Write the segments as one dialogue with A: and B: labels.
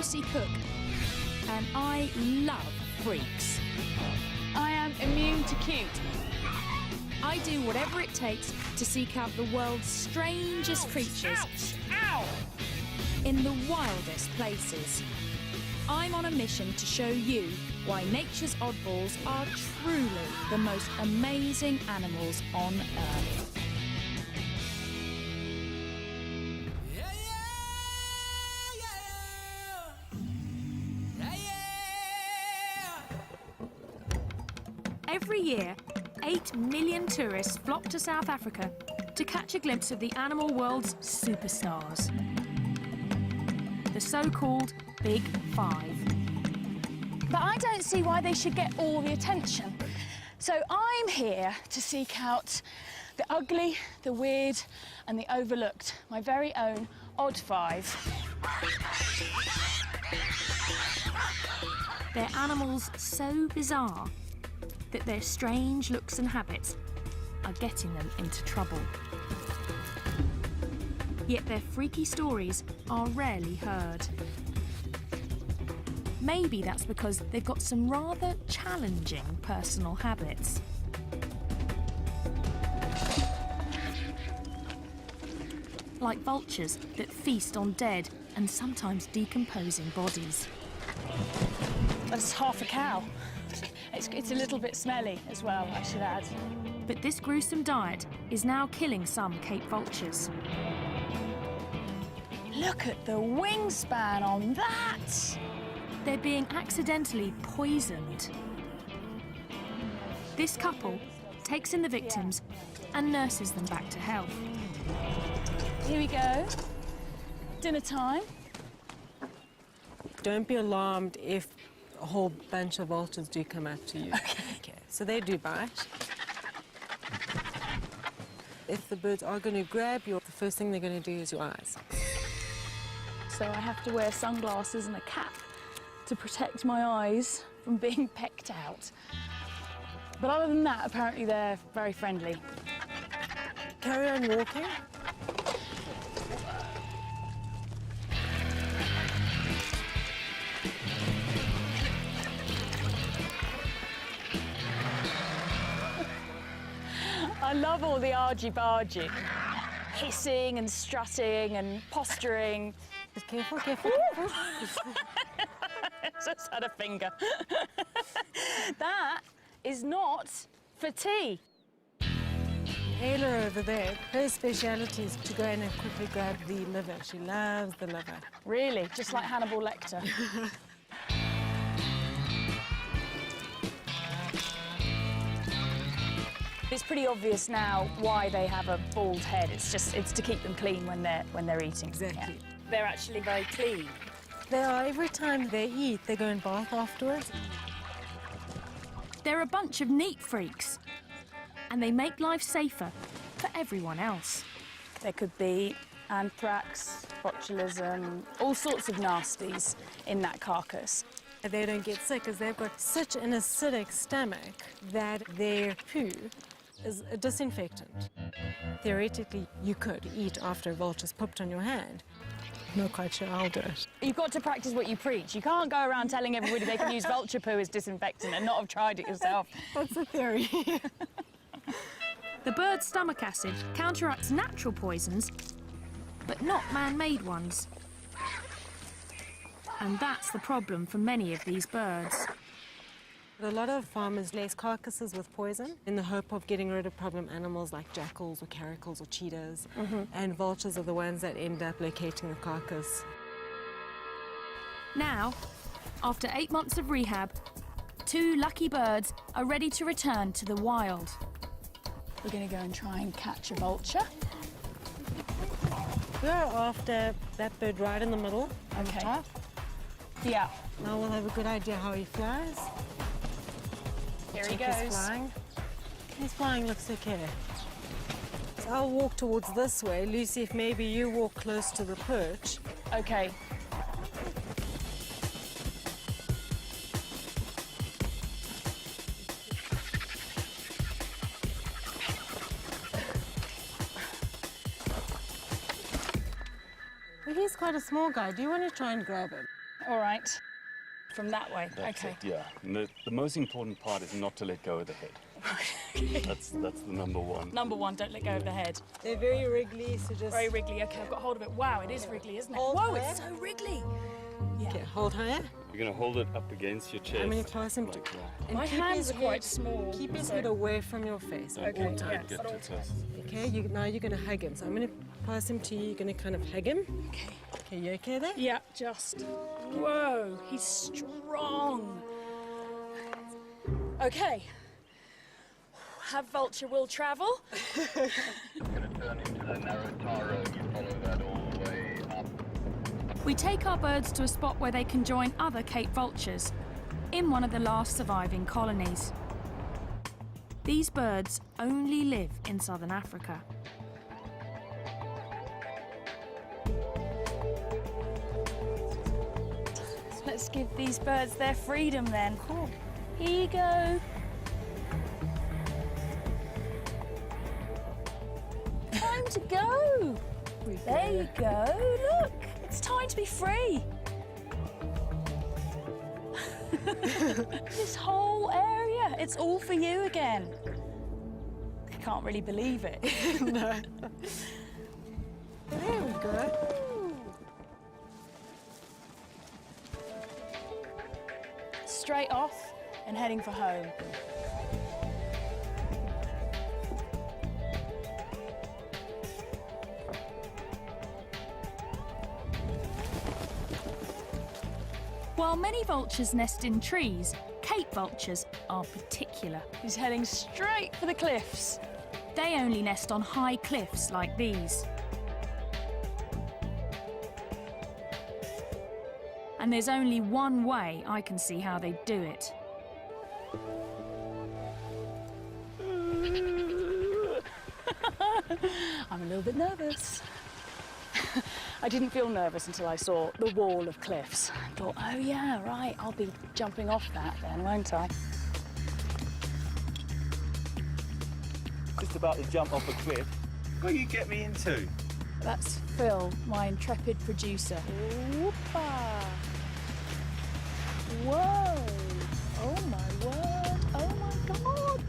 A: Lucy Cook, and I love freaks.
B: I am immune to cute.
A: I do whatever it takes to seek out the world's strangest creatures.
B: Ow!
A: In the wildest places. I'm on a mission to show you why nature's oddballs are truly the most amazing animals on Earth. Every year, 8 million tourists flock to South Africa to catch a glimpse of the animal world's superstars. The so-called Big Five.
B: But I don't see why they should get all the attention. So I'm here to seek out the ugly, the weird, and the overlooked. My very own odd five.
A: They're animals so bizarre that their strange looks and habits are getting them into trouble. Yet their freaky stories are rarely heard. Maybe that's because they've got some rather challenging personal habits. Like vultures that feast on dead and sometimes decomposing bodies.
B: That's half a cow. It's a little bit smelly as well, I should add.
A: But this gruesome diet is now killing some Cape vultures.
B: Look at the wingspan on that!
A: They're being accidentally poisoned. This couple takes in the victims and nurses them back to health.
B: Here we go. Dinner time.
C: Don't be alarmed if a whole bunch of vultures do come up to you. Okay. So they do bite. If the birds are going to grab you, the first thing they're going to do is your eyes.
B: So I have to wear sunglasses and a cap to protect my eyes from being pecked out. But other than that, apparently they're very friendly.
C: Carry on walking.
B: I love all the argy-bargy. Hissing and strutting and posturing.
C: Just careful, careful, careful.
B: Just had a finger. That is not for tea.
C: Ayla over there, her speciality is to go in and quickly grab the liver. She loves the liver.
B: Really? Just like Hannibal Lecter? It's pretty obvious now why they have a bald head. It's to keep them clean when they're eating.
C: Exactly.
B: Yeah. They're actually very clean.
C: They are. Every time they eat, they go and bath afterwards.
A: They're a bunch of neat freaks, and they make life safer for everyone else.
B: There could be anthrax, botulism, all sorts of nasties in that carcass.
C: They don't get sick because they've got such an acidic stomach that their poo is a disinfectant. Theoretically, you could eat after a vulture's pooped on your hand. Not quite sure I'll do it.
B: You've got to practice what you preach. You can't go around telling everybody they can use vulture poo as disinfectant and not have tried it yourself.
C: That's a theory.
A: The bird's stomach acid counteracts natural poisons, but not man-made ones. And that's the problem for many of these birds.
C: A lot of farmers lace carcasses with poison in the hope of getting rid of problem animals like jackals or caracals or cheetahs. And vultures are the ones that end up locating the carcass.
A: Now, after 8 months of rehab, 2 lucky birds are ready to return to the wild.
B: We're going to go and try and catch a vulture.
C: We're after that bird right in the middle. On the top.
B: Yeah.
C: Now we'll have a good idea how he flies.
B: Here he
C: Check
B: goes.
C: His flying. His flying looks okay. So I'll walk towards this way. Lucy, if maybe you walk close to the perch.
B: Okay.
C: Well, he's quite a small guy. Do you want to try and grab him?
B: All right. From that way.
D: That's
B: okay.
D: it, yeah. And the most important part is not to let go of the head. That's the number one.
B: Number one, don't let go of the head.
C: They're very wriggly, so just...
B: Very wriggly. Okay, I've got hold of it. Wow, it is wriggly, isn't it?
C: Hold
B: Whoa,
C: higher.
B: it's so wriggly. Yeah.
C: Okay, hold higher.
D: You're going to hold it up against your chest.
C: I'm going to clasp him
D: like that.
C: And
B: My
C: keep
B: hand's
C: his
B: quite
C: head-
B: small.
C: Keep his
B: so-
C: head away from your face.
D: Don't
B: Okay,
D: don't
B: yeah,
D: get
B: but
D: too
B: also-
D: close.
C: Okay, now you're going to hug him. So I'm going to pass him to you. You're going to kind of hug him.
B: Okay.
C: Okay, you okay there?
B: Yeah, just. Whoa, he's strong. Okay. Have vulture will travel.
E: Going to turn into the narrow tar road. You follow that all the way up.
A: We take our birds to a spot where they can join other Cape vultures in one of the last surviving colonies. These birds only live in southern Africa.
B: Let's give these birds their freedom then. Cool. Here you go. Time to go. There you go. Look, it's time to be free. This whole area, it's all for you again. I can't really believe it.
C: No. There we go.
B: Straight off and heading for home.
A: While many vultures nest in trees, Cape vultures are particular.
B: He's heading straight for the cliffs.
A: They only nest on high cliffs like these. And there's only one way I can see how they do it.
B: I'm a little bit nervous. I didn't feel nervous until I saw the wall of cliffs. I thought, oh yeah, right, I'll be jumping off that then, won't I?
D: Just about to jump off a cliff. What you get me into?
B: That's Phil, my intrepid producer. Whoopah. Whoa! Oh my word! Oh my god!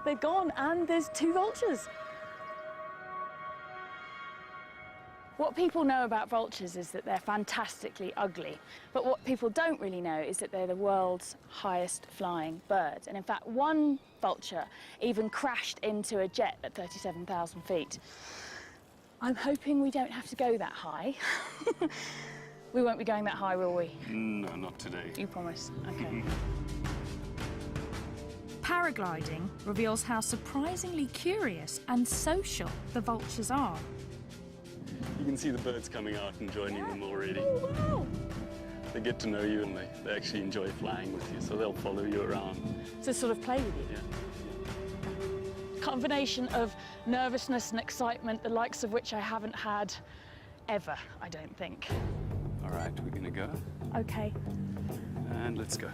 B: They're gone, and there's two vultures. What people know about vultures is that they're fantastically ugly, but what people don't really know is that they're the world's highest flying birds. And in fact, one vulture even crashed into a jet at 37,000 feet. I'm hoping we don't have to go that high. We won't be going that high, will we?
D: No, not today.
B: You promise? Okay.
A: Paragliding reveals how surprisingly curious and social the vultures are.
D: You can see the birds coming out and joining them already.
B: Oh, wow!
D: They get to know you and they actually enjoy flying with you, so they'll follow you around.
B: To sort of play with you.
D: Yeah.
B: Combination of nervousness and excitement, the likes of which I haven't had ever, I don't think.
D: All right, we're gonna go,
B: Okay.
D: and let's go.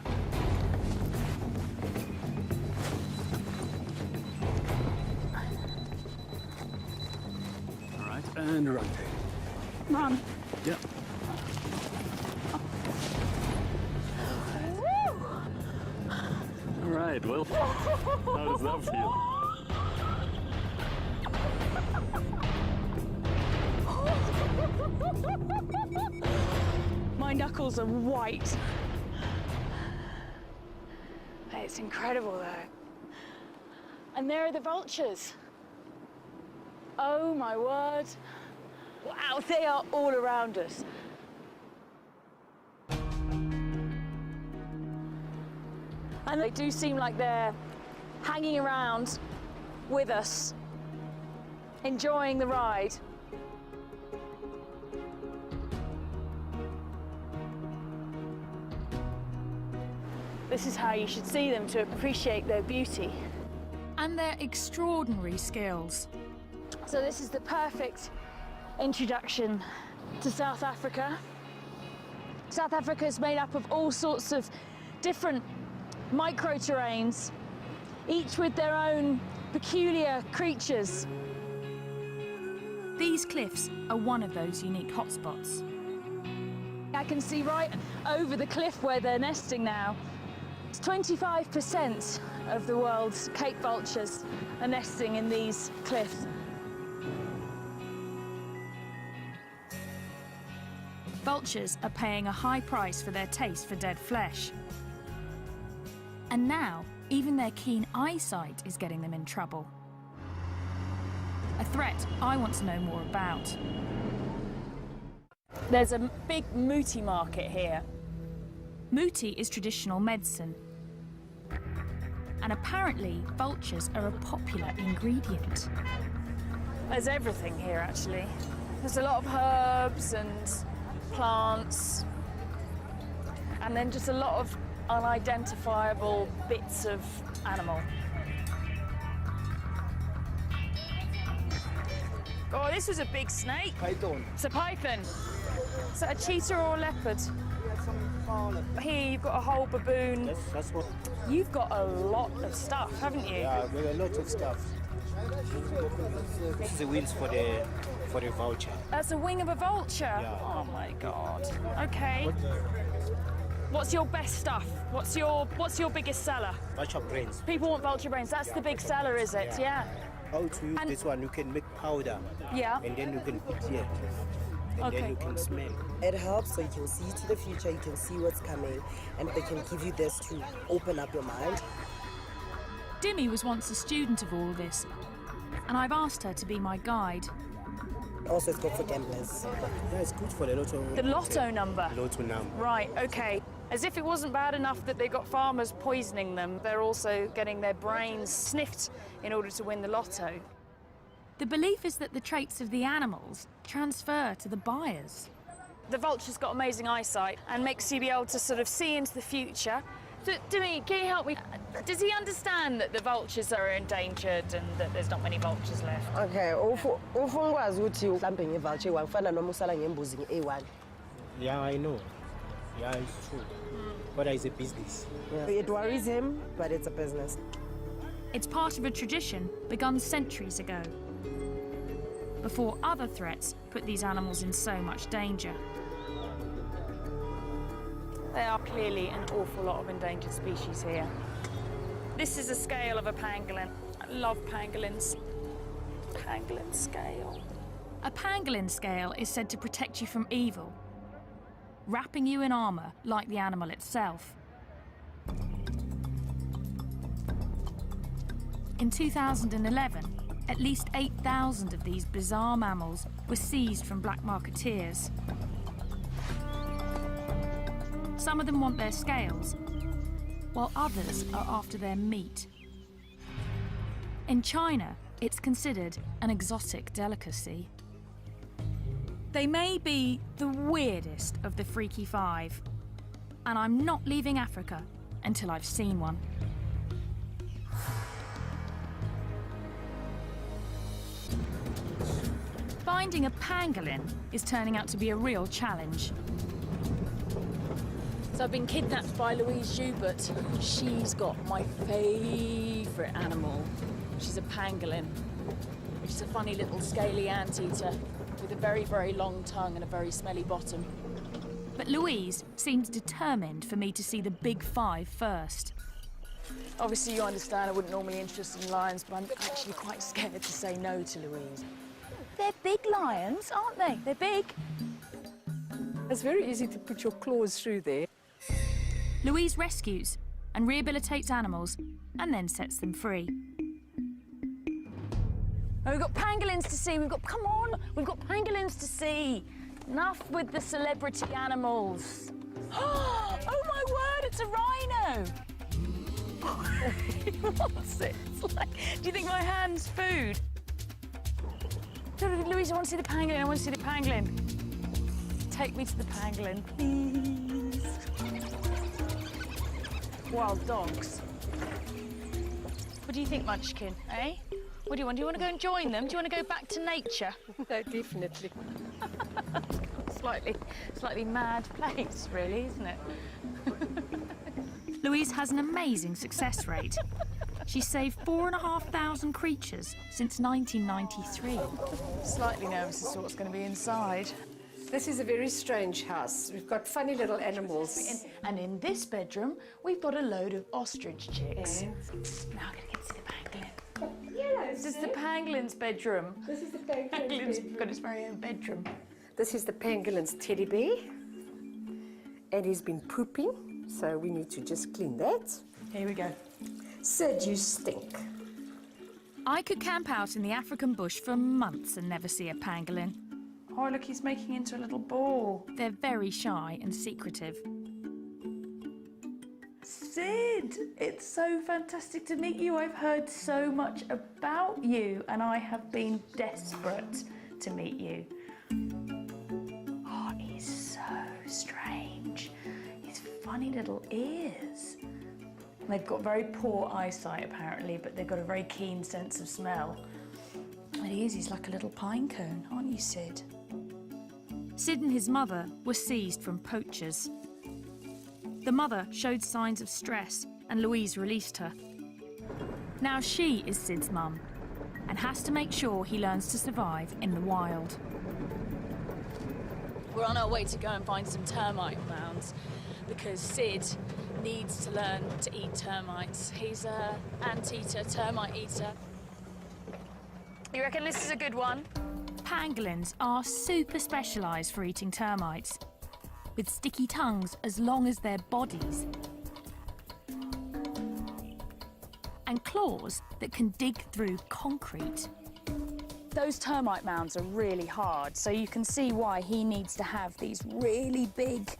D: All right, and rotate.
B: Run.
D: Yep. All right, well, how does that feel?
B: My knuckles are white. It's incredible though. And there are the vultures. Oh my word. Wow, they are all around us. And they do seem like they're hanging around with us, enjoying the ride. This is how you should see them to appreciate their beauty.
A: And their extraordinary skills.
B: So this is the perfect introduction to South Africa. South Africa is made up of all sorts of different micro-terrains, each with their own peculiar creatures.
A: These cliffs are one of those unique hotspots.
B: I can see right over the cliff where they're nesting now. It's 25% of the world's Cape vultures are nesting in these cliffs.
A: Vultures are paying a high price for their taste for dead flesh. And now, even their keen eyesight is getting them in trouble. A threat I want to know more about.
B: There's a big muti market here.
A: Muti is traditional medicine. And apparently, vultures are a popular ingredient.
B: There's everything here, actually. There's a lot of herbs and plants, and then just a lot of unidentifiable bits of animal. Oh, this was a big snake.
F: Python.
B: It's a python. Is that a cheetah or a leopard? Here you've got a whole baboon.
F: That's what.
B: You've got a lot of stuff, haven't you?
F: Yeah, we have a lot of stuff. This is the wheels for the vulture.
B: That's a wing of a vulture.
F: Yeah.
B: Oh my God. Okay. What's your best stuff? What's your biggest seller?
F: Vulture brains.
B: People want vulture brains. That's the big seller, is it? Yeah.
F: How to use
B: And-
F: this one? You can make powder.
B: Yeah.
F: And then you can put here. And
B: Okay.
F: then you can smell.
G: It helps so you can see to the future, you can see what's coming, and they can give you this to open up your mind.
A: Dimmy was once a student of all this, and I've asked her to be my guide.
G: Also, it's good for gamblers.
F: Yeah, it's good for the lotto.
B: The lotto number.
F: Lotto number.
B: Right, okay. As if it wasn't bad enough that they got farmers poisoning them, they're also getting their brains sniffed in order to win the lotto.
A: The belief is that the traits of the animals transfer to the buyers.
B: The vulture's got amazing eyesight and makes you be able to sort of see into the future. So, Dimmy, can you help me? Does he understand that the vultures are endangered and that there's not many vultures left?
G: Okay, ufungwazi ukuthi mhlambe ngevulture wangifana noma usala ngembuzi nge-A1.
F: Yeah, I know. Yeah, it's true. But it's a business.
G: Yeah. It worries him, but it's a business.
A: It's part of a tradition begun centuries ago, before other threats put these animals in so much danger.
B: There are clearly an awful lot of endangered species here. This is a scale of a pangolin. I love pangolins. Pangolin scale.
A: A pangolin scale is said to protect you from evil, wrapping you in armour like the animal itself. In 2011, at least 8,000 of these bizarre mammals were seized from black marketeers. Some of them want their scales, while others are after their meat. In China, it's considered an exotic delicacy. They may be the weirdest of the freaky five, and I'm not leaving Africa until I've seen one. Finding a pangolin is turning out to be a real challenge.
B: So I've been kidnapped by Louise Joubert. She's got my favourite animal, which is a pangolin, which is a funny little scaly anteater with a very, very long tongue and a very smelly bottom.
A: But Louise seems determined for me to see the big five first.
B: Obviously, you understand I wouldn't normally be interested in lions, but I'm actually quite scared to say no to Louise. They're big lions, aren't they? They're big.
H: It's very easy to put your claws through there.
A: Louise rescues and rehabilitates animals and then sets them free.
B: Oh, we've got pangolins to see. Come on, we've got pangolins to see. Enough with the celebrity animals. Oh my word, it's a rhino. What's it? It's like, do you think my hand's food? Louise, I want to see the pangolin. I want to see the pangolin. Take me to the pangolin, please. Wild dogs. What do you think, Munchkin, eh? What do you want? Do you want to go and join them? Do you want to go back to nature?
H: No, definitely.
B: Slightly mad place, really, isn't it?
A: Louise has an amazing success rate. She's saved 4,500 creatures since 1993.
B: Slightly nervous as to what's going to be inside.
I: This is a very strange house. We've got funny little animals.
B: And in this bedroom, we've got a load of ostrich chicks. Now I'm going to get to the pangolin. This is the pangolin's bedroom.
I: This is the pangolin's bedroom.
B: Got his very own bedroom.
I: This is the pangolin's teddy bear. And he's been pooping, so we need to just clean that.
B: Here we go.
I: Sid, you stink.
A: I could camp out in the African bush for months and never see a pangolin.
B: Oh, look, he's making into a little ball.
A: They're very shy and secretive.
B: Sid, it's so fantastic to meet you. I've heard so much about you, and I have been desperate to meet you. Oh, he's so strange. His funny little ears. They've got very poor eyesight, apparently, but they've got a very keen sense of smell. And he's like a little pine cone, aren't you, Sid?
A: Sid and his mother were seized from poachers. The mother showed signs of stress and Louise released her. Now she is Sid's mum and has to make sure he learns to survive in the wild.
B: We're on our way to go and find some termite mounds because Sid needs to learn to eat termites. He's an anteater, termite eater. You reckon this is a good one?
A: Pangolins are super specialised for eating termites, with sticky tongues as long as their bodies, and claws that can dig through concrete.
B: Those termite mounds are really hard, so you can see why he needs to have these really big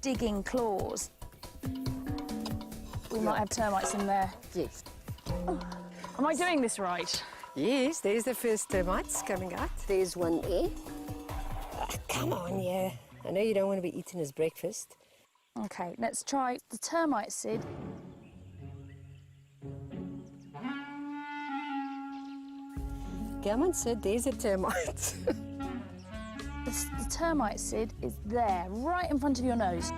B: digging claws. We might have termites in there.
I: Yes.
B: Oh, am I doing this right?
I: Yes, there's the first termites coming out. There's one there. Oh, come on, yeah. I know you don't want to be eating his breakfast.
B: Okay, let's try the termite, Sid.
I: Come on, Sid, there's a termite.
B: The termite, Sid, is there, right in front of your nose.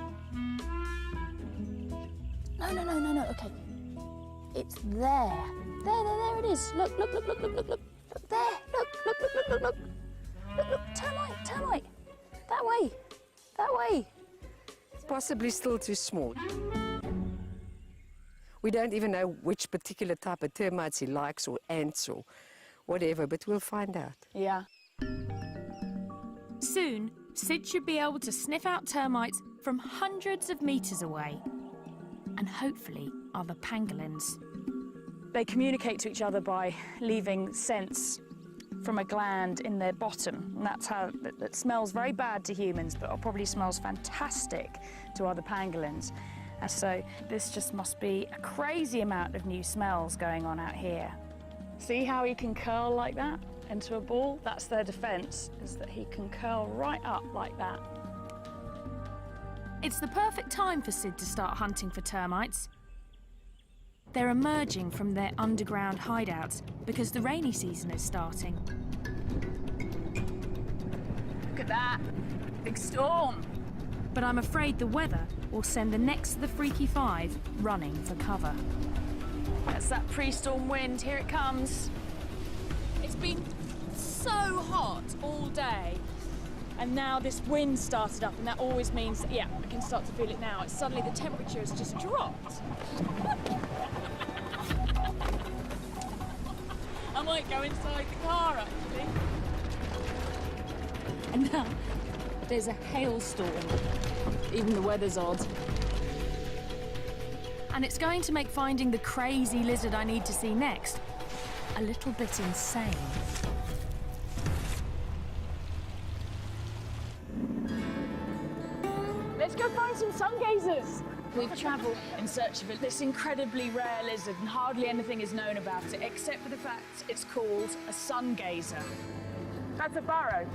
B: No, okay. It's there. There it is. Look. Look there. Look. Look, termite. That way.
I: Possibly still too small. We don't even know which particular type of termites he likes, or ants, or whatever, but we'll find out.
B: Yeah.
A: Soon, Sid should be able to sniff out termites from hundreds of metres away, and hopefully other pangolins.
B: They communicate to each other by leaving scents from a gland in their bottom. And that's how it smells very bad to humans, but it probably smells fantastic to other pangolins. And so this just must be a crazy amount of new smells going on out here. See how he can curl like that into a ball? That's their defense, is that he can curl right up like that.
A: It's the perfect time for Sid to start hunting for termites. They're emerging from their underground hideouts because the rainy season is starting.
B: Look at that, big storm.
A: But I'm afraid the weather will send the next of the Freaky Five running for cover.
B: That's that pre-storm wind, here it comes. It's been so hot all day, and now this wind started up, and that always means, yeah, I can start to feel it now. Suddenly the temperature has just dropped. I might go inside the car, actually. And now there's a hailstorm. Even the weather's odd.
A: And it's going to make finding the crazy lizard I need to see next a little bit insane.
B: Let's go find some sun gazers. We've travelled in search of this incredibly rare lizard, and hardly anything is known about it, except for the fact it's called a sun gazer. That's a burrow.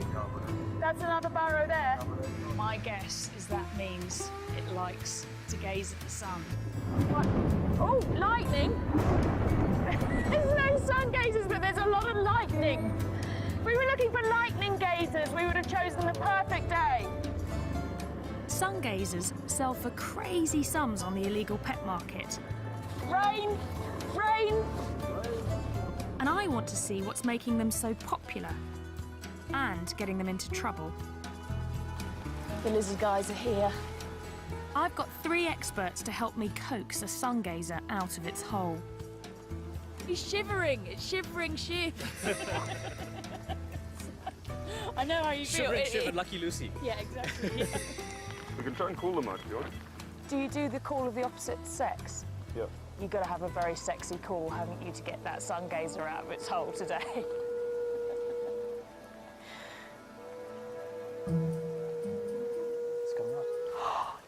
B: That's another burrow there. My guess is that means it likes to gaze at the sun. What? Oh, lightning! There's no sun gazers, but there's a lot of lightning. If we were looking for lightning gazers, we would have chosen the perfect day.
A: Sun gazers sell for crazy sums on the illegal pet market.
B: Rain! Rain!
A: And I want to see what's making them so popular and getting them into trouble.
B: The lizard guys are here.
A: I've got 3 experts to help me coax a sun gazer out of its hole.
B: He's shivering. It's shivering ship. I know how you feel.
J: Shivering, Lucky Lucy.
B: Yeah, exactly. Yeah.
D: We can try and cool them out, George.
B: Do you do the call of the opposite sex?
D: Yeah.
B: You've got to have a very sexy call, haven't you, to get that sun gazer out of its hole today?
J: It's coming out.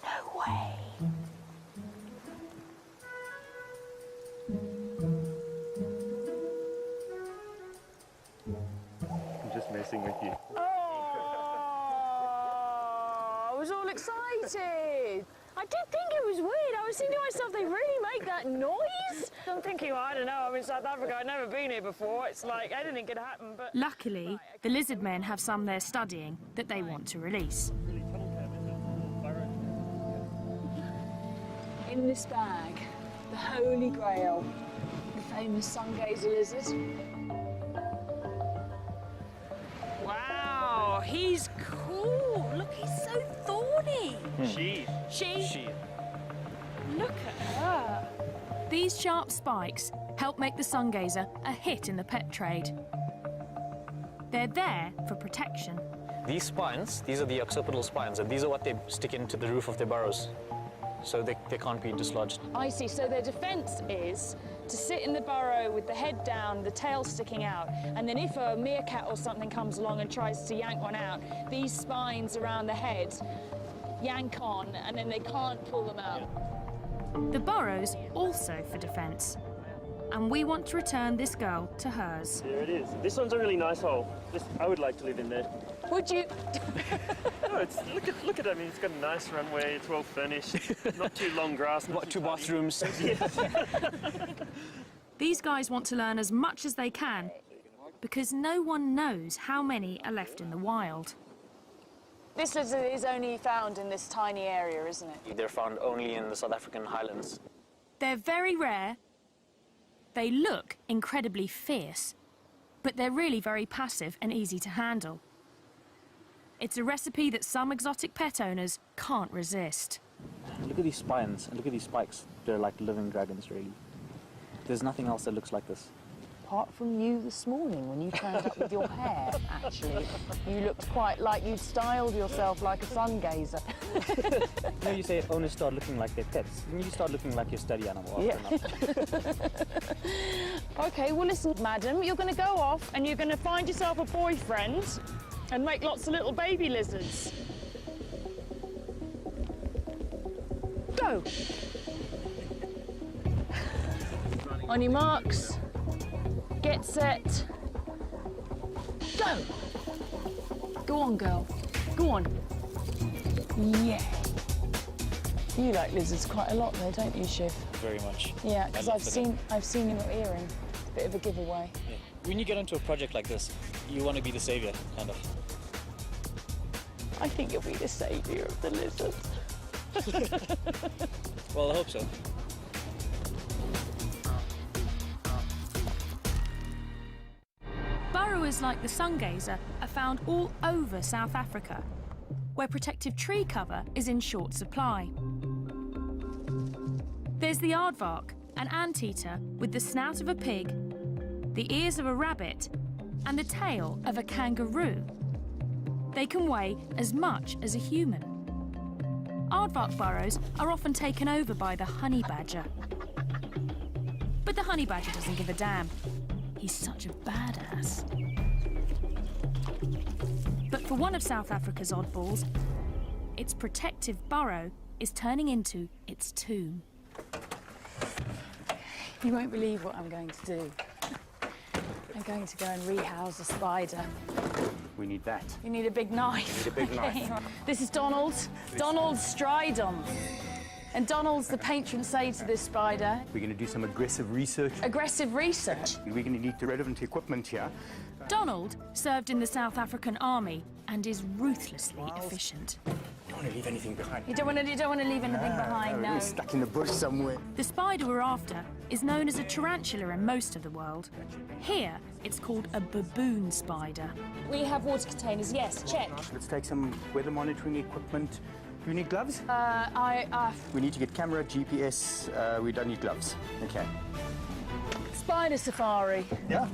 B: No way.
D: I'm just messing with you.
B: Oh, I was all excited. I did think it was weird. I was thinking to myself, they really make that noise? I'm thinking, well, I don't know, I'm in South Africa, I've never been here before. It's like anything could happen, but...
A: Luckily, the lizard men have some they're studying that they want to release.
B: In this bag, the holy grail, the famous sun gazer lizard. Wow, he's cool. Look, he's so thorny.
D: She.
B: She? Look at her.
A: These sharp spikes help make the sun gazer a hit in the pet trade. They're there for protection.
J: These spines, these are the occipital spines, and these are what they stick into the roof of their burrows, so they can't be dislodged.
B: I see, so their defense is to sit in the burrow with the head down, the tail sticking out, and then if a meerkat or something comes along and tries to yank one out, these spines around the head yank on, and then they can't pull them out.
A: The burrow's also for defence. And we want to return this girl to hers.
K: There it is. This one's a really nice hole. I would like to live in there.
B: Would you?
K: No, look at it. I mean, it's got a nice runway. It's well furnished. Not too long grass. Not
J: Two bathrooms.
A: These guys want to learn as much as they can because no one knows how many are left in the wild.
B: This lizard is only found in this tiny area, isn't it?
J: They're found only in the South African highlands.
A: They're very rare. They look incredibly fierce, but they're really very passive and easy to handle. It's a recipe that some exotic pet owners can't resist.
J: Look at these spines and look at these spikes. They're like living dragons, really. There's nothing else that looks like this.
L: Apart from you this morning when you turned up with your hair, actually. You looked quite like you'd styled yourself like a sun gazer.
J: You know, you say owners start looking like their pets. You start looking like your study animal.
L: Yeah.
B: OK, well, listen, madam, you're going to go off and you're going to find yourself a boyfriend and make lots of little baby lizards. Go. On your marks. Get set. Go! Go on, girl. Go on. Yeah. You like lizards quite a lot though, don't you, Shiv?
J: Very much.
B: Yeah, because I've seen in your earring. It's a bit of a giveaway.
J: Yeah. When you get into a project like this, you want to be the saviour, kind of.
B: I think you'll be the saviour of the lizards.
J: Well, I hope so.
A: Burrowers like the sun gazer are found all over South Africa, where protective tree cover is in short supply. There's the aardvark, an anteater with the snout of a pig, the ears of a rabbit, and the tail of a kangaroo. They can weigh as much as a human. Aardvark burrows are often taken over by the honey badger. But the honey badger doesn't give a damn. He's such a badass. But for one of South Africa's oddballs, its protective burrow is turning into its tomb.
B: You won't believe what I'm going to do. I'm going to go and rehouse a spider.
D: We need that.
B: You need a big knife.
D: We need a big knife.
B: This is Donald. Donald Stridon. And Donald's the patron saint of this spider.
D: We're going to do some aggressive research.
B: Aggressive research?
D: We're going to need the relevant equipment here.
A: Donald served in the South African army and is ruthlessly efficient.
D: want to leave anything behind.
B: You don't want to leave anything behind, no.
D: We're stuck in the bush somewhere.
A: The spider we're after is known as a tarantula in most of the world. Here, it's called a baboon spider.
B: We have water containers, yes, check.
D: Let's take some weather monitoring equipment. Do you need gloves?
B: We
D: need to get camera, GPS. We don't need gloves. Okay.
B: Spider safari.
D: Yeah.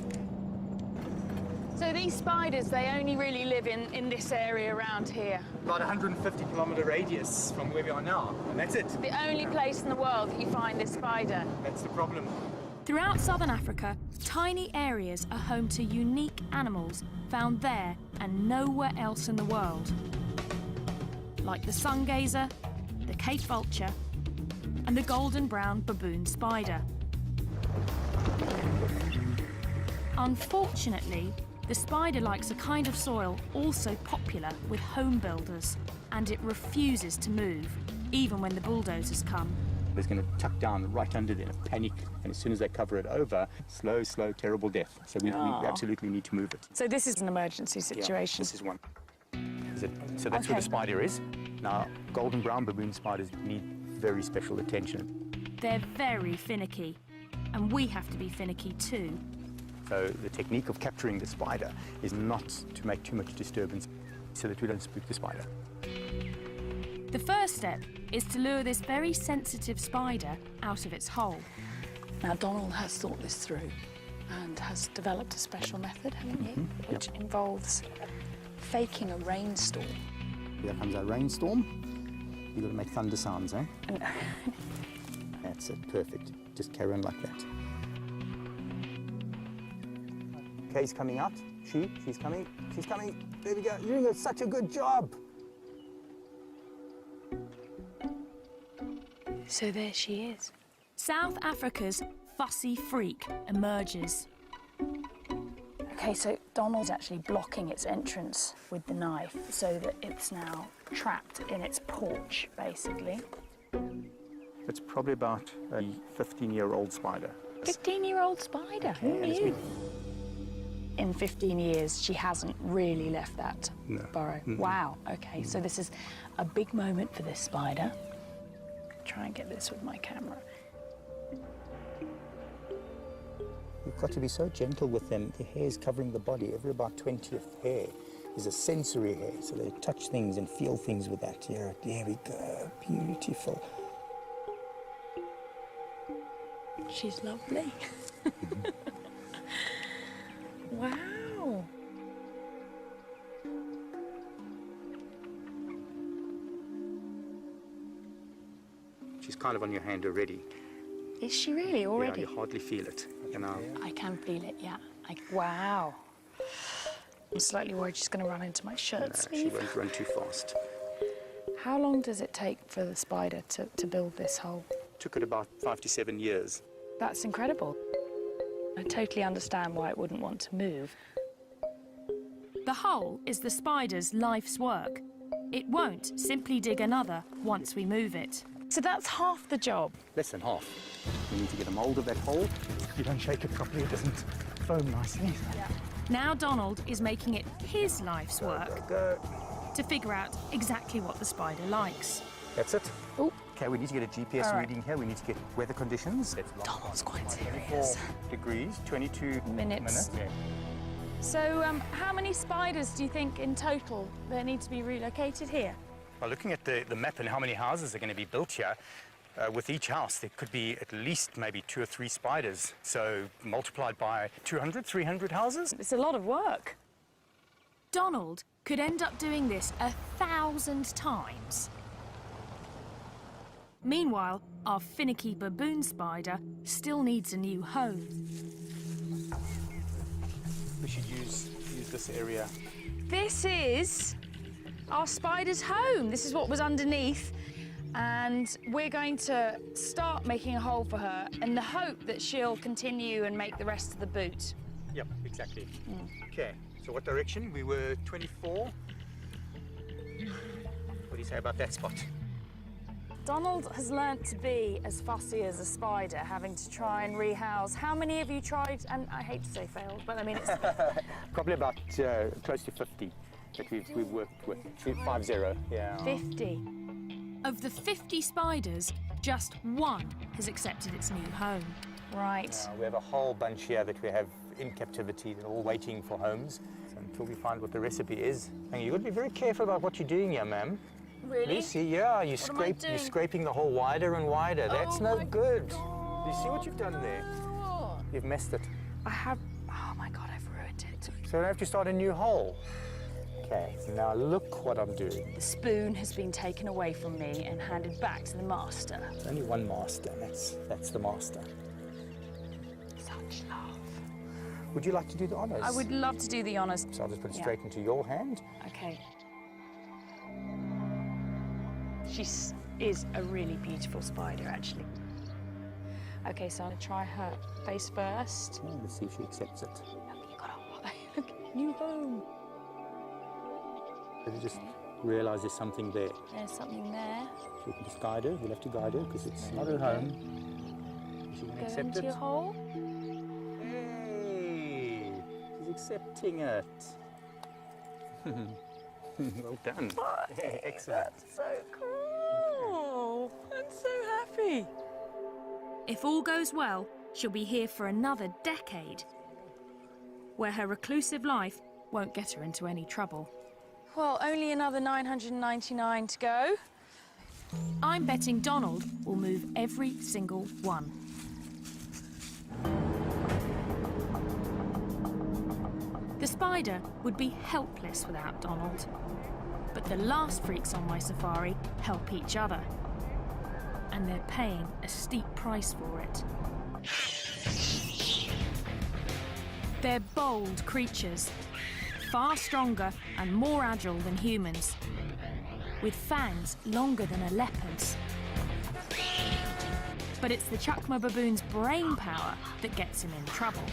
B: So these spiders, they only really live in this area around here.
D: About 150-kilometer radius from where we are now, and that's it.
B: The only place in the world that you find this spider.
D: That's the problem.
A: Throughout southern Africa, tiny areas are home to unique animals found there and nowhere else in the world. Like the sun gazer, the Cape vulture, and the golden brown baboon spider. Unfortunately, the spider likes a kind of soil also popular with home builders, and it refuses to move, even when the bulldozers come.
D: It's going to tuck down right under there, panic, and as soon as they cover it over, slow, terrible death. So we absolutely need to move it.
B: So this is an emergency situation.
D: Yeah, this is one. So that's where the spider is. Now, golden brown baboon spiders need very special attention.
A: They're very finicky, and we have to be finicky too.
D: So the technique of capturing the spider is not to make too much disturbance so that we don't spook the spider.
A: The first step is to lure this very sensitive spider out of its hole.
B: Now, Donald has thought this through and has developed a special method, haven't you? Which involves faking a rainstorm.
D: Here comes our rainstorm. You've got to make thunder sounds, eh? That's it, perfect. Just carry on like that. Kay's coming out. She's coming. She's coming. There we go. You're doing such a good job.
B: So there she is.
A: South Africa's fussy freak emerges.
B: Okay, so Donald's actually blocking its entrance with the knife so that it's now trapped in its porch, basically.
D: It's probably about a 15-year-old spider.
B: 15-year-old spider? Who knew? In 15 years, she hasn't really left that burrow. Wow, okay, so this is a big moment for this spider. Try and get this with my camera.
D: You've got to be so gentle with them. The hair is covering the body. Every about 20th hair is a sensory hair, so they touch things and feel things with that. Here, there we go, beautiful.
B: She's lovely. Wow.
D: She's kind of on your hand already.
B: Is she really already?
D: Yeah, you hardly feel it. You know.
B: I can feel it, yeah. Wow. I'm slightly worried she's going to run into my shirt sleeve.
D: She won't run too fast.
B: How long does it take for the spider to build this hole?
D: Took it about 5 to 7 years.
B: That's incredible. I totally understand why it wouldn't want to move.
A: The hole is the spider's life's work. It won't simply dig another once we move it.
B: So that's half the job.
D: Less than half. We need to get a mould of that hole. If you don't shake it properly, it doesn't foam nicely.
B: Yeah.
A: Now Donald is making it his life's work to figure out exactly what the spider likes.
D: That's it.
B: Ooh.
D: Okay, we need to get a GPS reading here. We need to get weather conditions.
B: Donald's quite serious.
D: 24 degrees, 22 minutes. Yeah.
B: So how many spiders do you think in total there need to be relocated here?
D: Well, looking at the map and how many houses are going to be built here, with each house there could be at least maybe 2 or 3 spiders. So multiplied by 200, 300 houses.
B: It's a lot of work.
A: Donald could end up doing this 1,000 times. Meanwhile, our finicky baboon spider still needs a new home.
D: We should use this area.
B: This is our spider's home. This is what was underneath. And we're going to start making a hole for her in the hope that she'll continue and make the rest of the boot.
D: Yep, exactly. Okay, so what direction? We were 24. What do you say about that spot?
B: Donald has learnt to be as fussy as a spider, having to try and rehouse. How many have you tried, and I hate to say failed, but I mean it's...
D: Probably about close to 50. that we've worked with. 50, yeah.
B: 50.
A: Of the 50 spiders, just one has accepted its new home.
B: Right.
D: We have a whole bunch here that we have in captivity. They're all waiting for homes until we find what the recipe is. And you've got to be very careful about what you're doing here, ma'am.
B: Really?
D: Lucy, yeah, you're scraping the hole wider and wider. That's no good.
B: God.
D: You see what you've done there? You've messed it.
B: I have... Oh, my God, I've ruined it.
D: So I have to start a new hole. Okay, now look what I'm doing.
B: The spoon has been taken away from me and handed back to the master.
D: There's only one master, and that's the master.
B: Such love.
D: Would you like to do the honours?
B: I would love to do the honours.
D: So I'll just put it straight into your hand.
B: Okay. She is a really beautiful spider, actually. Okay, so I'm going to try her face first.
D: Oh, let's see if she accepts it.
B: Look, you got a look, new home.
D: You just realise there's something there.
B: There's something there.
D: So you can just guide her. You'll have to guide her because it's not her home. Is she going to accept
B: into
D: it?
B: your hole.
D: Hey, she's accepting it. Well done. Excellent.
B: That's so cool. I'm so happy.
A: If all goes well, she'll be here for another decade, where her reclusive life won't get her into any trouble.
B: Well, only another 999 to go.
A: I'm betting Donald will move every single one. The spider would be helpless without Donald. But the last freaks on my safari help each other. And they're paying a steep price for it. They're bold creatures, far stronger and more agile than humans, with fangs longer than a leopard's. But it's the Chukma baboon's brain power that gets him in trouble.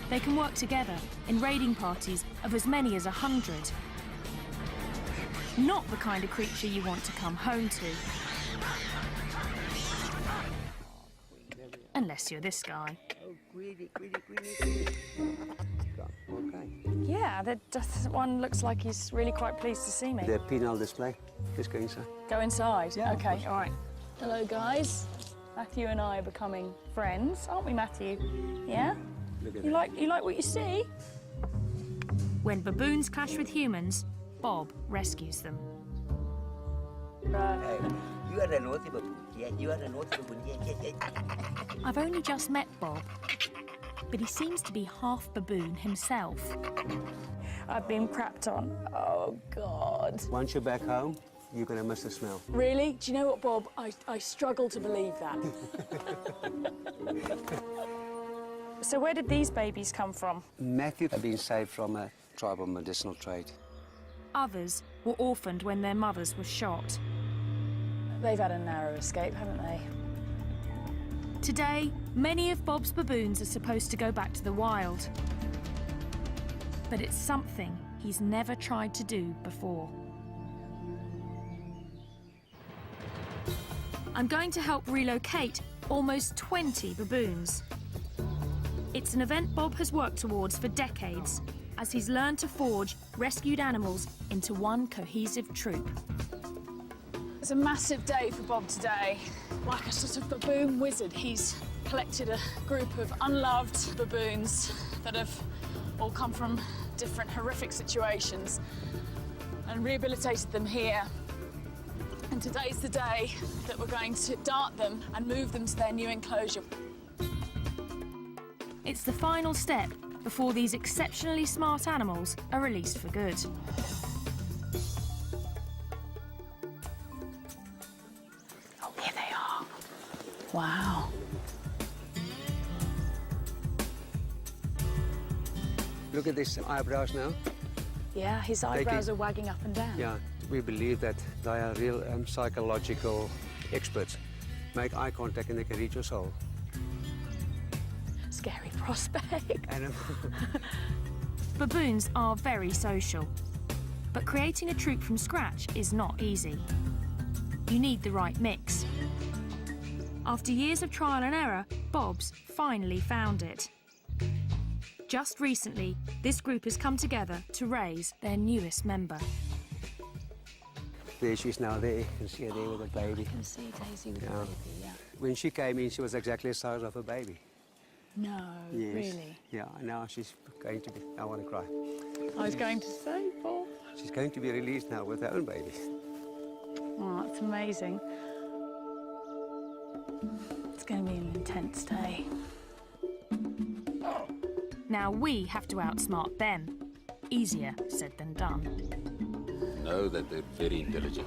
A: They can work together in raiding parties of as many as 100. Not the kind of creature you want to come home to. Unless you're this guy.
B: Yeah, that one looks like he's really quite pleased to see me.
M: The penal display. Let's go inside.
B: Go inside?
M: Yeah,
B: okay, all right. Hello, guys. Matthew and I are becoming friends, aren't we, Matthew? Yeah? You like what you see?
A: When baboons clash with humans, Bob rescues them.
M: Hey, you are a naughty baboon. Yeah, you are a naughty baboon. Yeah.
A: I've only just met Bob, but he seems to be half baboon himself.
B: I've been crapped on. Oh, God.
M: Once you're back home, you're going to miss the smell.
B: Really? Do you know what, Bob? I struggle to believe that. So where did these babies come from?
M: Matthew had been saved from a tribal medicinal trade.
A: Others were orphaned when their mothers were shot.
B: They've had a narrow escape, haven't they?
A: Today, many of Bob's baboons are supposed to go back to the wild. But it's something he's never tried to do before. I'm going to help relocate almost 20 baboons. It's an event Bob has worked towards for decades, as he's learned to forge rescued animals into one cohesive troop.
B: It's a massive day for Bob today. Like a sort of baboon wizard, he's collected a group of unloved baboons that have all come from different horrific situations and rehabilitated them here. And today's the day that we're going to dart them and move them to their new enclosure.
A: It's the final step before these exceptionally smart animals are released for good.
B: Oh, here they are. Wow.
M: Look at these eyebrows now.
B: Yeah, his eyebrows are wagging up and down.
M: Yeah, we believe that they are real psychological experts. Make eye contact and they can read your soul.
B: Scary prospect.
A: Baboons are very social, but creating a troop from scratch is not easy. You need the right mix. After years of trial and error, Bob's finally found it. Just recently, this group has come together to raise their newest member.
M: There she is now there. You can see her there with a baby.
B: You can see Daisy with a baby, yeah.
M: When she came in, she was exactly the size of a baby.
B: No,
M: Yes.
B: really?
M: Yeah, now she's going to be, I want to cry.
B: I was going to say, Bob.
M: She's going to be released now with her own baby.
B: Oh, that's amazing. It's going to be an intense day.
A: Now we have to outsmart them. Easier said than done.
N: Know that they're very intelligent.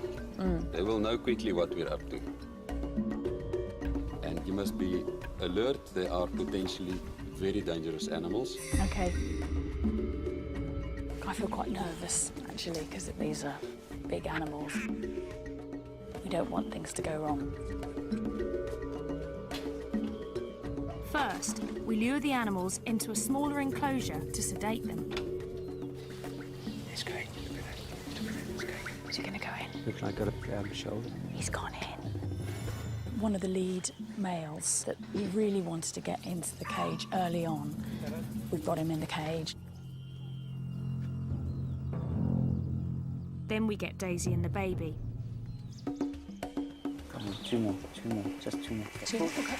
N: They will know quickly what we're up to. And you must be alert. They are potentially very dangerous animals.
B: Okay. I feel quite nervous, actually, because these are big animals. We don't want things to go wrong.
A: First, we lure the animals into a smaller enclosure to sedate them.
M: It's great. Look at that.
B: Is he going to go in?
M: Looks like a shoulder.
B: He's gone in. One of the lead males that we really wanted to get into the cage early on, we've got him in the cage.
A: Then we get Daisy and the baby.
D: Come on, two more, just two more.
B: Two, okay.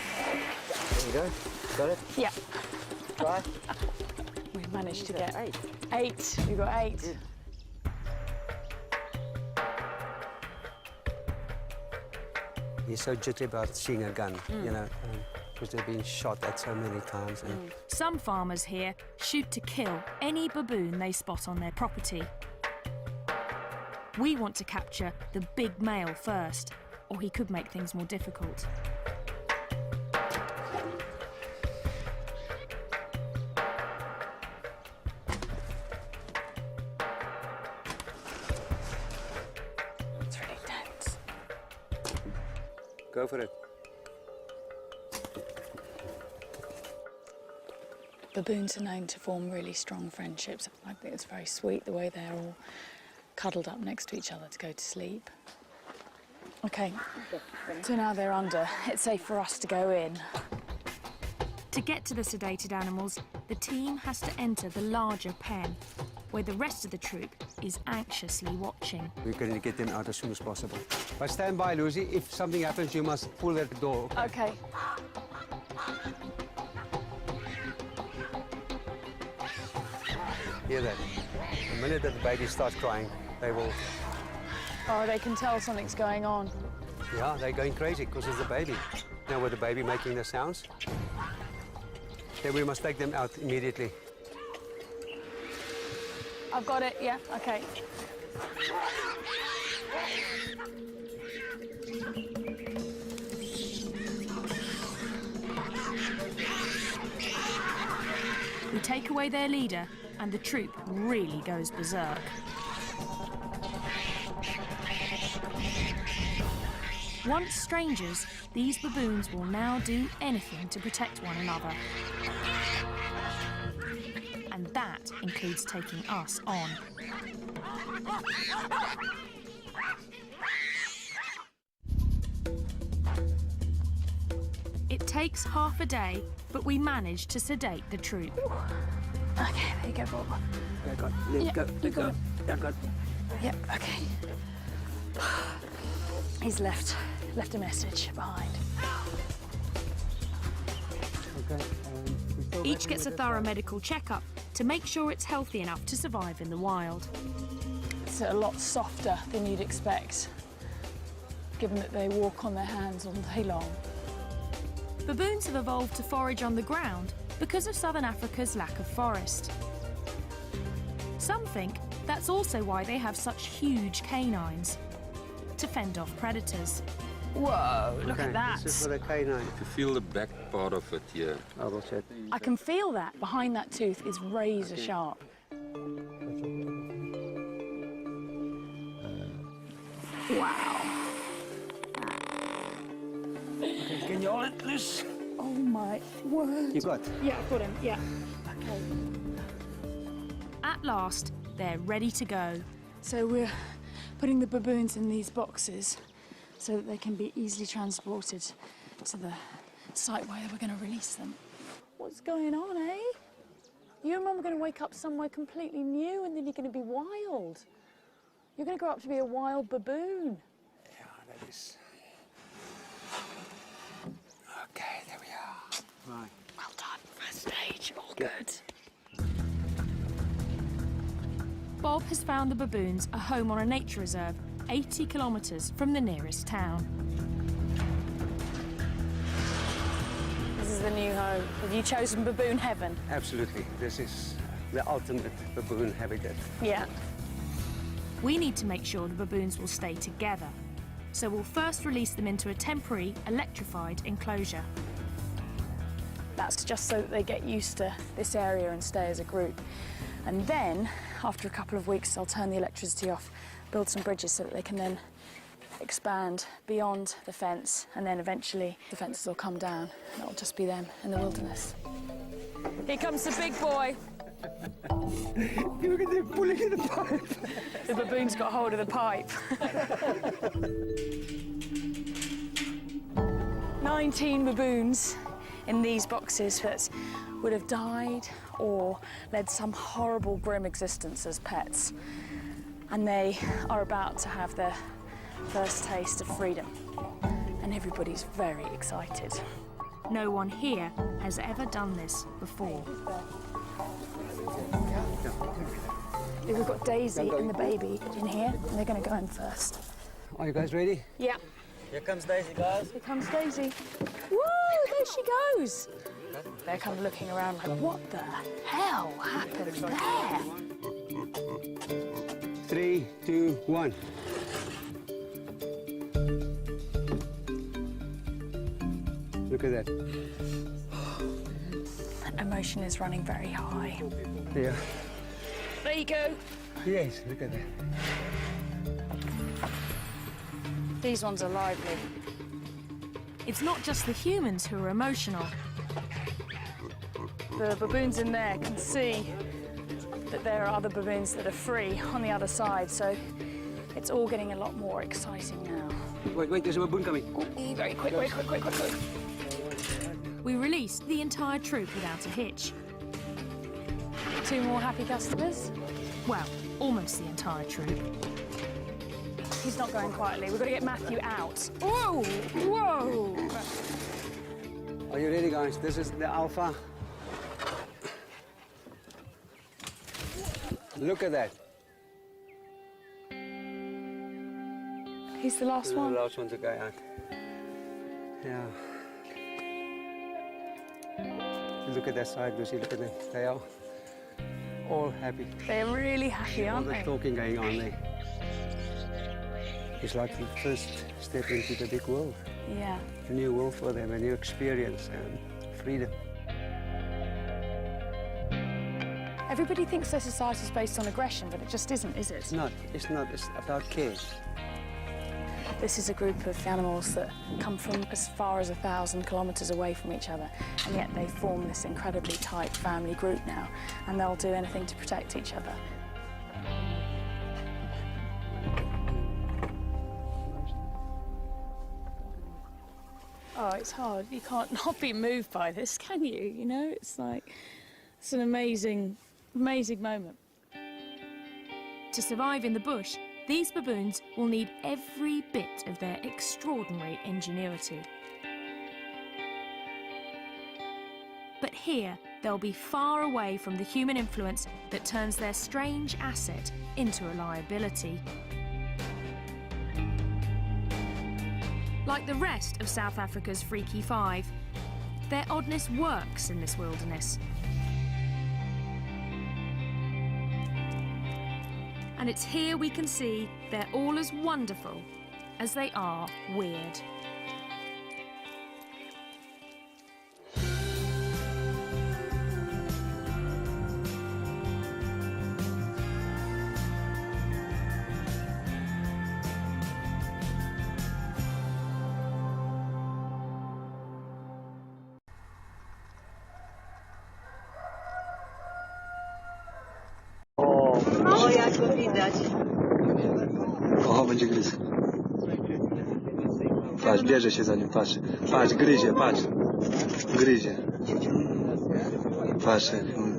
D: There you go. Got it?
B: Yeah.
D: Try.
B: We've managed to get 8. We've got 8.
D: Good.
M: He's so jittery about seeing a gun, you know, because they've been shot at so many times. And
A: Some farmers here shoot to kill any baboon they spot on their property. We want to capture the big male first, or he could make things more difficult.
B: It's really tense.
M: Go for it.
B: Baboons are known to form really strong friendships. I think it's very sweet the way they're all cuddled up next to each other to go to sleep. Okay, so now they're under. It's safe for us to go in.
A: To get to the sedated animals, the team has to enter the larger pen, where the rest of the troop is anxiously watching.
M: We're going to get them out as soon as possible. But stand by, Lucy. If something happens, you must pull at the door.
B: Okay.
M: Hear that? The minute that the baby starts crying, they will...
B: Oh, they can tell something's going on.
M: Yeah, they're going crazy because it's the baby. Now with the baby making the sounds, then we must take them out immediately.
B: I've got it, yeah, okay.
A: We take away their leader, and the troop really goes berserk. Once strangers, these baboons will now do anything to protect one another. And that includes taking us on. It takes half a day, but we manage to sedate the troop.
B: Okay, there you go, Bob.
M: Let go, let go, let go, let go.
B: Yep, okay. He's left a message behind.
M: Okay,
A: Each gets a thorough medical checkup to make sure it's healthy enough to survive in the wild.
B: It's a lot softer than you'd expect, given that they walk on their hands all day long.
A: Baboons have evolved to forage on the ground because of southern Africa's lack of forest. Some think that's also why they have such huge canines, to fend off predators.
B: Whoa, look at that.
M: This is for the canine.
N: You feel the back part of it here.
M: I will check.
B: I can feel that. Behind that tooth is razor sharp. Wow.
M: Okay, can you hold it loose?
B: Oh my word.
M: You got?
B: Yeah, I've got him, yeah. Okay.
A: At last, they're ready to go.
B: So we're putting the baboons in these boxes so that they can be easily transported to the site where we're going to release them. What's going on, eh? You and Mum are going to wake up somewhere completely new and then you're going to be wild. You're going to grow up to be a wild baboon.
M: Yeah, that is... Okay, there we are. Right.
B: Well done. First stage, all good.
A: Bob has found the baboons a home on a nature reserve 80 kilometres from the nearest town.
B: This is the new home. Have you chosen baboon heaven?
M: Absolutely. This is the ultimate baboon habitat.
B: Yeah.
A: We need to make sure the baboons will stay together. So we'll first release them into a temporary, electrified enclosure.
B: That's just so that they get used to this area and stay as a group. And then, after a couple of weeks, they'll turn the electricity off, build some bridges so that they can then expand beyond the fence, and then eventually the fences will come down and it'll just be them in the wilderness. Here comes the big boy.
M: Look at them pulling in the pipe.
B: The baboon's got hold of the pipe. 19 baboons in these boxes that would have died or led some horrible, grim existence as pets. And they are about to have their first taste of freedom. And everybody's very excited.
A: No one here has ever done this before.
B: We've got Daisy and the baby in here, and they're going to go in first.
M: Are you guys ready?
B: Yeah.
F: Here comes Daisy, guys.
B: Here comes Daisy. Woo! There she goes. They're kind of looking around like, what the hell happened there?
M: 3, 2, 1. Look at that.
B: Emotion is running very high.
M: Yeah.
B: There you go.
M: Yes, look at that.
B: These ones are lively.
A: It's not just the humans who are emotional.
B: The baboons in there can see that there are other baboons that are free on the other side, so it's all getting a lot more exciting now.
M: Wait, there's a baboon coming.
B: Ooh, very quick, very quick, quick, quick, quick.
A: We released the entire troop without a hitch.
B: 2 more happy customers.
A: Well, almost the entire troop.
B: He's not going quietly. We've got to get Matthew out. Whoa! Whoa!
M: Are you ready, guys? This is the alpha. Look at that.
B: He's the last one.
M: The last one to go out. Yeah. Look at that side, Lucy. Look at them. They are all happy.
B: They're really happy, aren't
M: all
B: they?
M: the talking going on there. It's like the first step into the big world.
B: Yeah.
M: A new world for them, a new experience and freedom.
B: Everybody thinks their society is based on aggression, but it just isn't, is it?
M: It's not. It's not. It's about care.
B: This is a group of animals that come from as far as 1,000 kilometres away from each other, and yet they form this incredibly tight family group now, and they'll do anything to protect each other. Oh, it's hard. You can't not be moved by this, can you? You know, it's like, it's an amazing, amazing moment.
A: To survive in the bush, these baboons will need every bit of their extraordinary ingenuity. But here, they'll be far away from the human influence that turns their strange asset into a liability. Like the rest of South Africa's Freaky Five, their oddness works in this wilderness. And it's here we can see they're all as wonderful as they are weird.
M: Patrz, bierze się za nim, patrz. Patrz, gryzie, patrz. Gryzie. Patrz jak on...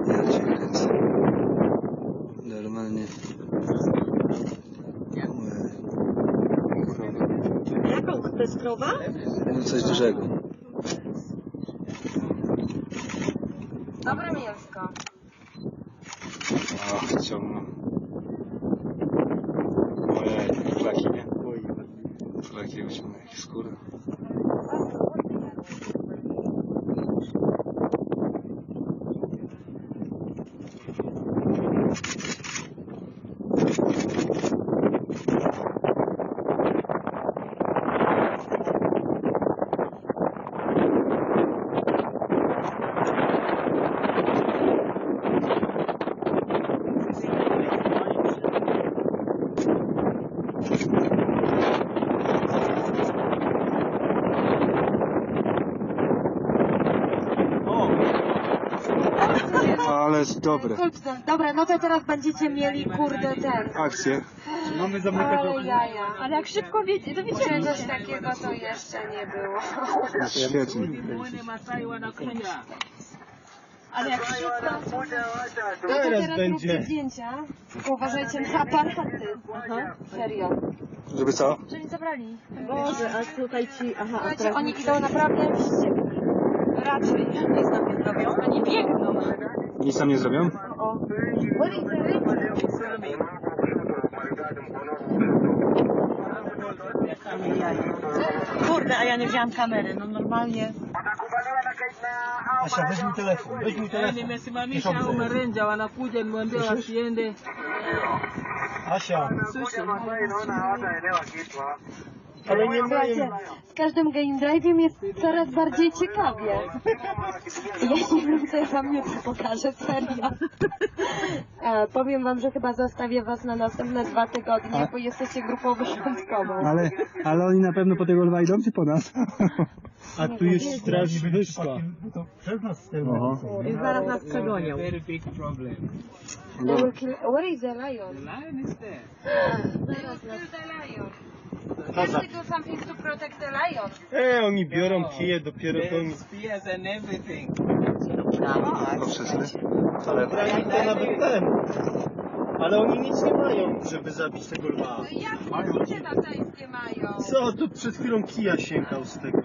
M: Ja cię kręcę. Normalnie.
I: Jaką? To jest krowa?
M: No coś dużego.
I: Dobre mięsko.
M: O, ciągną. Ojej, flaki, nie? Flaki uciągną, jak skóra. Ale jest dobre.
I: Dobra, no to teraz będziecie mieli, kurde, ten.
M: Akcje. Mamy
I: Ale jaja. Ale jak szybko wiecie, to wiecie, czegoś takiego to jeszcze nie było.
M: Świetnie.
I: Ale jak szybko... No to
F: Teraz
I: teraz
F: będzie.
I: róbcie zdjęcia. Tylko uważajcie na aparaty. Aha. Serio.
M: Żeby co?
I: Że nie zabrali. Boże, a tutaj ci... Aha, słuchajcie, oni idą naprawdę raczej nic nam nie zrobią. Oni biegną.
M: Nic tam nie zrobią?
I: O.
L: Kurde, a ja nie wziąłam kamery, no normalnie.
F: Asia, weź mi telefon, weź mi telefon. Asia. Ale nie mają...
I: Z każdym game drive'iem jest coraz bardziej ciekawie. Ja nie wiem, co ja wam jutro pokażę, serio. Powiem wam, że chyba zostawię was na następne 2 tygodnie, bo jesteście grupą wysiłkową.
M: Ale oni na pewno po tego lwa idą, czy po nas?
F: A tu jest straż wyżka.
L: I zaraz nas przegonią.
I: Where is the lion? The lion is there. They will kill the lion. Can we do something to protect the lion?
F: Oni biorą kije dopiero to oni... Ale brali to nawet ten. Ale oni nic nie mają, żeby zabić tego lwa.
I: No jak ludzie tatajskie mają?
F: Co, tu przed chwilą kija sięgał z tego.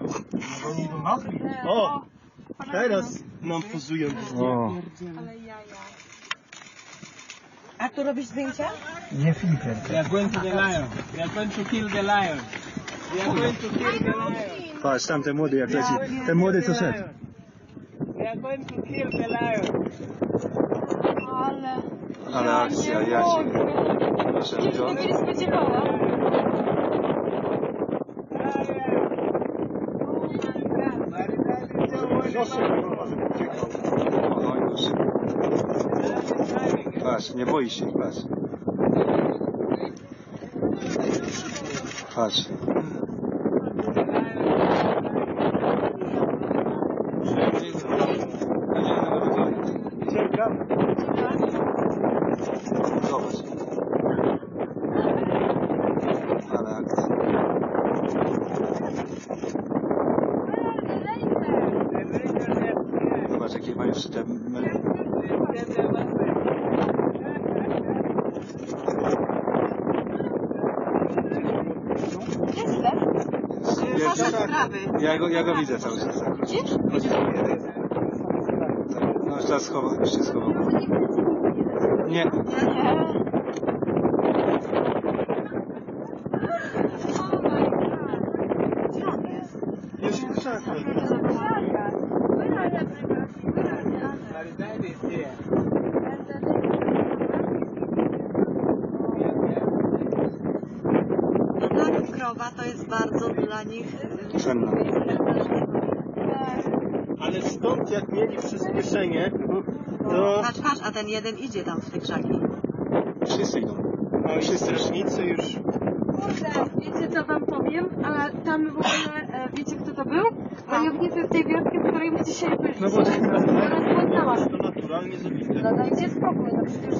F: O! Teraz nam pozują.
I: Ale jaja.
L: A tu robisz zdjęcia?
F: Nie filtrem.
K: We are going to the lion. We are going to kill the lion. We are going to kill the lion.
M: Patrz, tam ten młody jak leci. Ten młody co szedł.
K: We are going to kill the lion.
M: Ale akcja, ja cię. Proszę,
I: Nikt się tego nie spodziewała.
M: No już. Patrz, nie boi się, patrz. Patrz. Zobacz. Ale akcja. Zobacz, jakie mają już te... Ja go widzę cały czas. Chodzi do mnie. No już teraz schował, już się schował. Nie.
F: Jest w krzakach.
L: Krowa to jest bardzo dla nich
M: Cenna.
F: Ale stąd jak mieli przyspieszenie, to...
L: Patrz, patrz, a ten jeden idzie tam w te krzaki.
M: Wszyscy idą.
F: A i strażnicy już...
I: Kurde, wiecie co wam powiem? Ale tam w ogóle, wiecie kto to był? Wojownicy z tej wioski, z której my dzisiaj byliśmy.
M: No bo...
I: Ja nas poznałam.
F: To naturalnie zabite.
I: No dajcie spokój, no przecież...